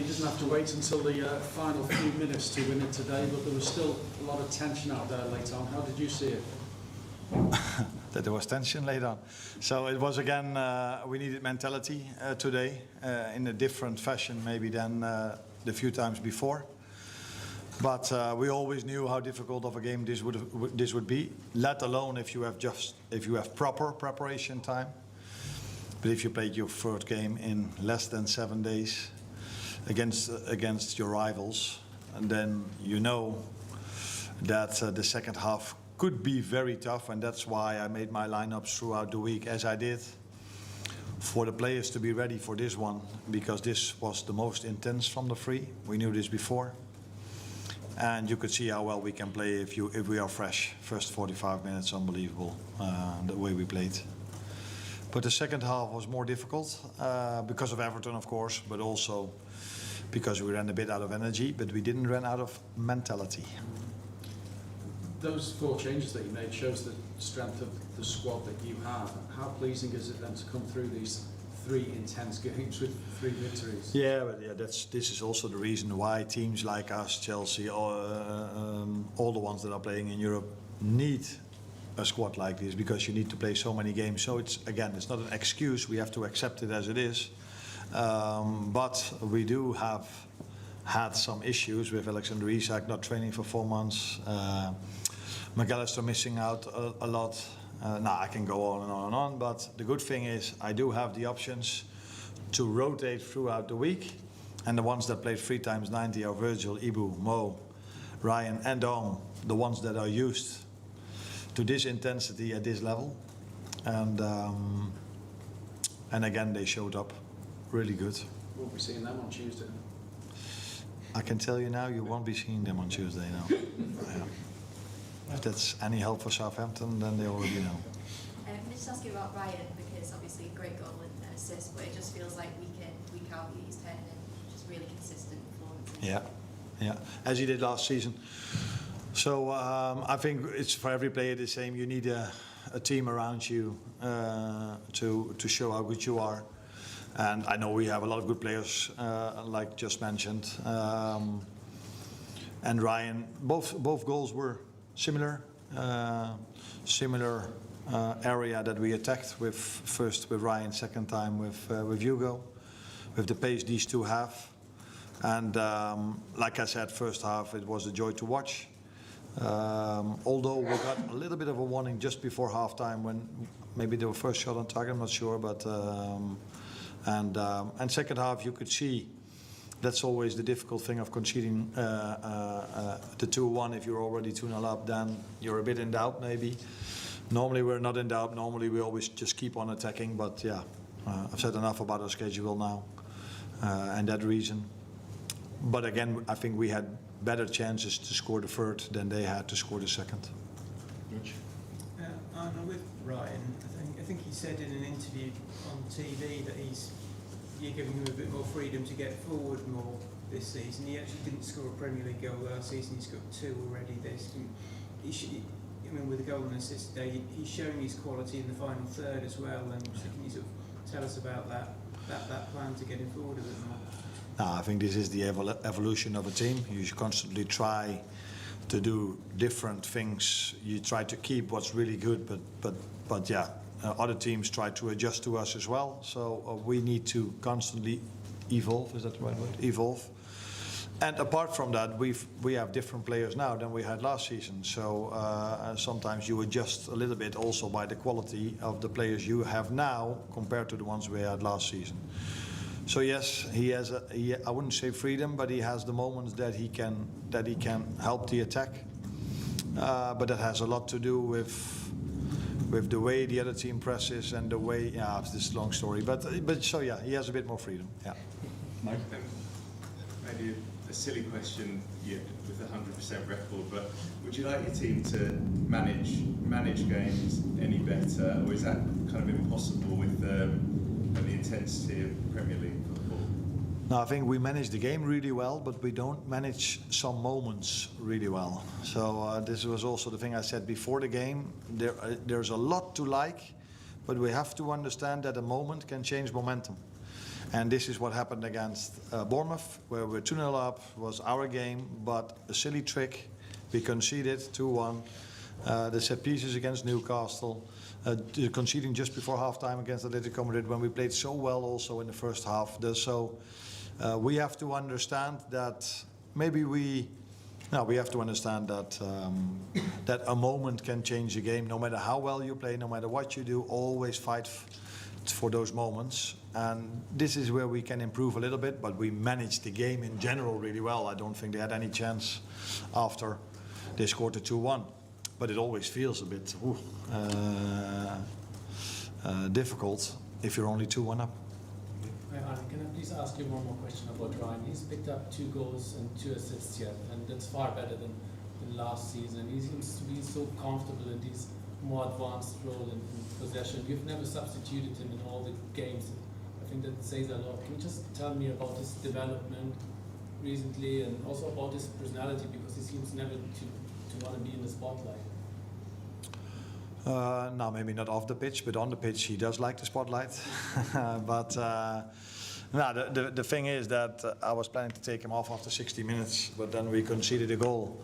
he doesn't have to wait until the final few minutes to win it today, but there was still a lot of tension out there late on. How did you see it? That there was tension later on. So it was again, we needed mentality today in a different fashion maybe than the few times before. But we always knew how difficult of a game this would be, let alone if you have proper preparation time. But if you played your third game in less than 7 days against your rivals, and then you know that the second half could be very tough, and that's why I made my lineups throughout the week as I did, for the players to be ready for this one, because this was the most intense from the three. We knew this before, and you could see how well we can play if we are fresh. First 45 minutes, unbelievable, the way we played. But the second half was more difficult because of Everton, of course, but also because we ran a bit out of energy, but we didn't run out of mentality. Those 4 changes that you made shows the strength of the squad that you have. How pleasing is it then to come through these 3 intense games with 3 victories? Yeah, but yeah, this is also the reason why teams like us, Chelsea, all the ones that are playing in Europe need a squad like this, because you need to play so many games. So it's not an excuse. We have to accept it as it is. But we do have had some issues with Alexander-Arnold not training for 4 months. McAllister missing out a lot. I can go on and on and on, but the good thing is I do have the options to rotate throughout the week, and the ones that played 3 times 90 are Virgil, Ibu, Mo, Ryan and Arne, the ones that are used to this intensity at this level, and again they showed up really good. We'll be seeing them on Tuesday. I can tell you now, you won't be seeing them on Tuesday now. Yeah. If that's any help for Southampton, then they already know. Just ask you about Ryan, because obviously a great goal and assist, but it just feels like week in, week out, he's turning in just really consistent performances. Yeah, as he did last season. So I think it's for every player the same. You need a team around you to show how good you are. And I know we have a lot of good players, like just mentioned. And Ryan, both goals were similar area that we attacked with, first with Ryan, second time with Hugo, with the pace these two have. And like I said, first half it was a joy to watch. Although we got a little bit of a warning just before halftime when maybe they were first shot on target, I'm not sure, but and second half you could see that's always the difficult thing of conceding the 2-1. If you're already 2-0 up, then you're a bit in doubt maybe. Normally we're not in doubt. Normally we always just keep on attacking. But yeah, I've said enough about our schedule now and that reason. But again, I think we had better chances to score the third than they had to score the second. Arne, with Ryan, I think he said in an interview on TV that you're giving him a bit more freedom to get forward more this season. He actually didn't score a Premier League goal last season. He's got 2 already this. With a goal and assist today, he's showing his quality in the final third as well. And so can you sort of tell us about that plan to get him forward a bit more? I think this is the evolution of a team. You should constantly try to do different things. You try to keep what's really good, but yeah, other teams try to adjust to us as well. So we need to constantly evolve. Is that the right word? Evolve. And apart from that, we have different players now than we had last season. So sometimes you adjust a little bit also by the quality of the players you have now compared to the ones we had last season. So yes, he has I wouldn't say freedom, but he has the moments that he can help the attack. But that has a lot to do with the way the other team presses and the way. Yeah, it's this long story, but so yeah, he has a bit more freedom. Yeah. Mike, maybe a silly question with a 100% record, but would you like your team to manage games any better, or is that kind of impossible with the intensity of Premier League football? No, I think we manage the game really well, but we don't manage some moments really well. So this was also the thing I said before the game. There's a lot to like, but we have to understand that a moment can change momentum. And this is what happened against Bournemouth, where we're 2-0 up, was our game, but a silly trick. We conceded 2-1. The set pieces against Newcastle, conceding just before half-time against Atletico Madrid when we played so well also in the first half. So we have to understand that we have to understand that that a moment can change the game. No matter how well you play, no matter what you do, always fight for those moments. And this is where we can improve a little bit, but we managed the game in general really well. I don't think they had any chance after they scored the 2-1. But it always feels a bit difficult if you're only 2-1 up. Hi, Arne, can I please ask you one more question about Ryan? He's picked up 2 goals and 2 assists yet, and that's far better than last season. He seems to be so comfortable in this more advanced role in possession. You've never substituted him in all the games. I think that says a lot. Can you just tell me about his development recently and also about his personality, because he seems never to want to be in the spotlight? No, maybe not off the pitch, but on the pitch he does like the spotlight. But the thing is that I was planning to take him off after 60 minutes, but then we conceded a goal.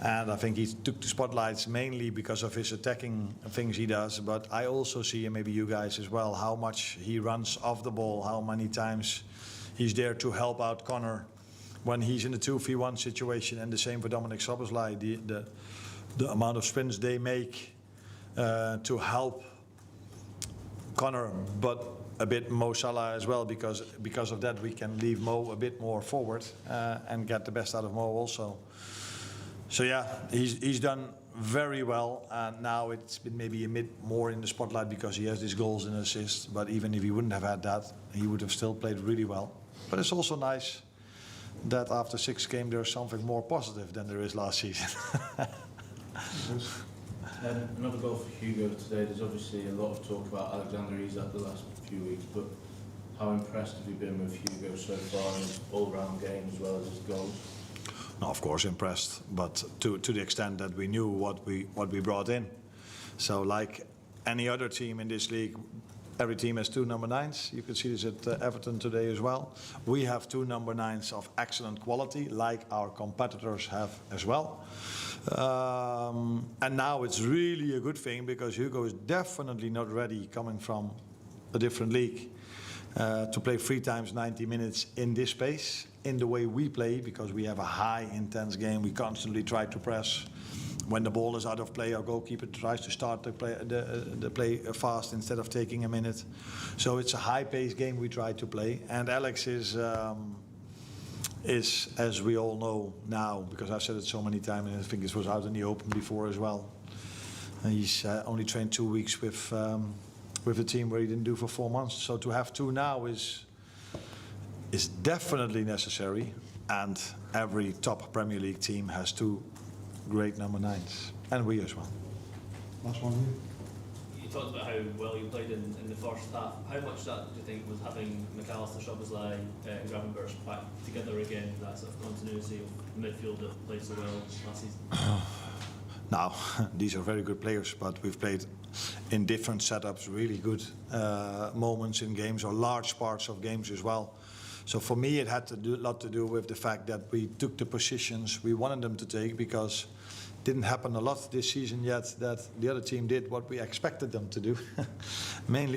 And I think he took the spotlights mainly because of his attacking things he does. But I also see, and maybe you guys as well, how much he runs off the ball, how many times he's there to help out Connor when he's in a 2v1 situation, and the same for Dominic Szoboszlai. The amount of sprints they make to help Connor, but a bit Mo Salah as well, because of that we can leave Mo a bit more forward and get the best out of Mo also. So yeah, he's done very well, and now it's been maybe a bit more in the spotlight because he has these goals and assists. But even if he wouldn't have had that, he would have still played really well. But it's also nice that after 6 games there's something more positive than there is last season. Another goal for Hugo today. There's obviously a lot of talk about Alexander-Arnold the last few weeks, but how impressed have you been with Hugo so far in his all-round game as well as his goals? No, of course impressed, but to the extent that we knew what we brought in. So like any other team in this league, every team has 2 number 9s. You can see this at Everton today as well. We have 2 number 9s of excellent quality, like our competitors have as well. And now it's really a good thing because Hugo is definitely not ready, coming from a different league, to play 3 times 90 minutes in this space, in the way we play, because we have a high intense game. We constantly try to press. When the ball is out of play, our goalkeeper tries to start the play fast instead of taking a minute. So it's a high-paced game we try to play. And Alex is, as we all know now, because I've said it so many times, and I think this was out in the open before as well. He's only trained 2 weeks with a team where he didn't do for 4 months. So to have 2 now is definitely necessary. And every top Premier League team has 2 great number 9s, and we as well. Last one here. You talked about how well you played in the first half. How much of that do you think was having McAllister, Szoboszlai, and Gravenberch back together again, that sort of continuity of the midfield that played so well last season? Now, these are very good players, but we've played in different setups, really good moments in games, or large parts of games as well. So for me, it had a lot to do with the fact that we took the positions we wanted them to take, because it didn't happen a lot this season yet that the other team did what we expected them to do.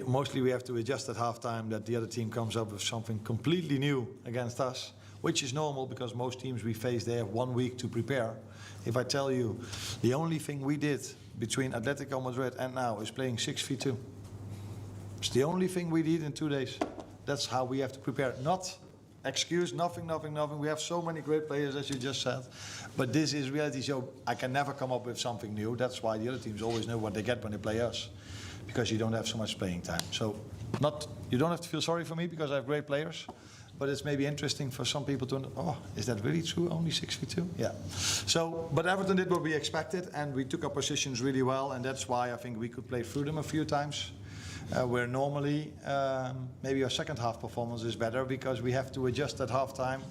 Mostly we have to adjust at halftime that the other team comes up with something completely new against us, which is normal because most teams we face, they have 1 week to prepare. If I tell you, the only thing we did between Atletico Madrid and now is playing 6v2. It's the only thing we did in 2 days. That's how we have to prepare. Not excuse, nothing. We have so many great players, as you just said. But this is reality, so I can never come up with something new. That's why the other teams always know what they get when they play us, because you don't have so much playing time. So you don't have to feel sorry for me because I have great players, but it's maybe interesting for some people to know, oh, is that really true, only 6v2? Yeah. So, but Everton did what we expected, and we took our positions really well, and that's why I think we could play through them a few times. Where normally maybe our second half performance is better because we have to adjust at halftime,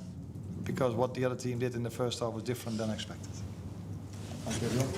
because what the other team did in the first half was different than expected. Thank you, everyone.